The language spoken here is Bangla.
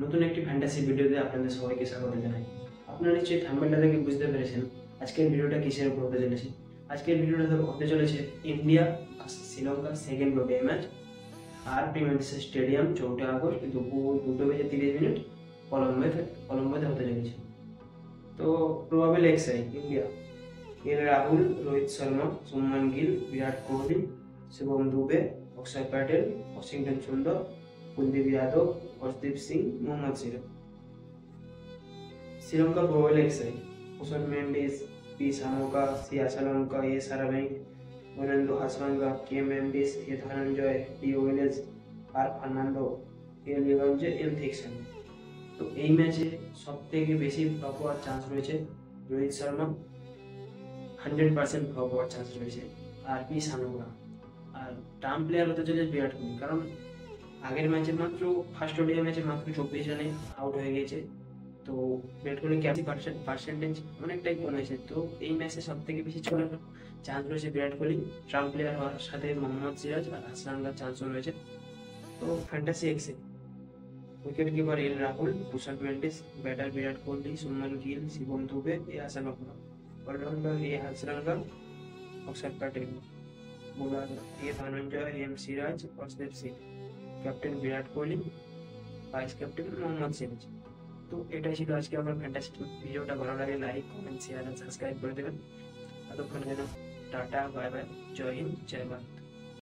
নতুন একটি ফ্যান্টাসি ভিডিওতে আপনাদের সবাইকে স্বাগত জানাই। আপনারা নিশ্চয়ই থাম্বনেলটা দেখে বুঝতে পেরেছেন আজকের ভিডিওটা কিসের উপর হতে চলেছে। আজকের ভিডিওটা হতে চলেছে India versus Sri Lanka second ODI match আর প্রিমিয়ার স্টেডিয়াম 4 আগস্ট দুপুর 2:30 কলম্বোতে হতে চলেছে। তো probable XI India L Rahul, Rohit Sharma, Shubman Gill, Virat Kohli, Shivam Dube, Axar Patel, Washington Sundar, Kuldeep Yadav, Hardeep Singh, Mohammed Siraj. Sri Lanka probable XI Kusal Mendis, P Samoka, Siya Salanka, A Saravaik, Fernando Hasaranga, K Mendis, A Dhananjaya, D Welles, R Fernando, A Liganje, M Theekshana. তো এই ম্যাচে সব থেকে বেশি ফ্লপ হওয়ার চান্স রয়েছে রোহিত শর্মা, 100% ফ্লপ হওয়ার চান্স রয়েছে, আর পি সামোকা। আর টার্ম প্লেয়ার হতে চলেছে বিরাট কোহলি, কারণ আগের ম্যাচে মাত্র ফার্স্ট ওডিআই ম্যাচে মাত্র 24 রানে আউট হয়ে গেছে। তো বিরাট কোহলি পার্সেন্টেজ অনেকটাই কম হয়েছে। তো এই ম্যাচে সব থেকে বেশি ছোড়ার চান্স রয়েছে বিরাট কোহলি, ট্রাম প্লেয়ার হওয়ার সাথে মোহাম্মদ সিরাজ আর হাসরাঙ্গার চান্সও রয়েছে। তো ফ্যান্টাসি এক্সে উইকেট কিপার এল রাহুল, কুশল মেন্ডিস, ব্যাটার বিরাট কোহলি, শুভমান গিল, শিবম দুবে, এ হাসানকা, অলরাউন্ডার এ হাসরাঙ্গা, অক্ষর প্যাটেল, বোলার এ Dhananjay, M Siraj, Hardeep Singh, captain Virat Kohli, vice captain Mohammad Siraj. তো এটাই ছিল আজকে আমার ফ্যান্টাসি ভিডিওটা। ভালো লাগে লাইক, কমেন্ট, শেয়ার আর সাবস্ক্রাইব করে দেবেন। ততক্ষণ যেন টাটা, বাই বাই, জয় হিন্দ, জয় ভারত।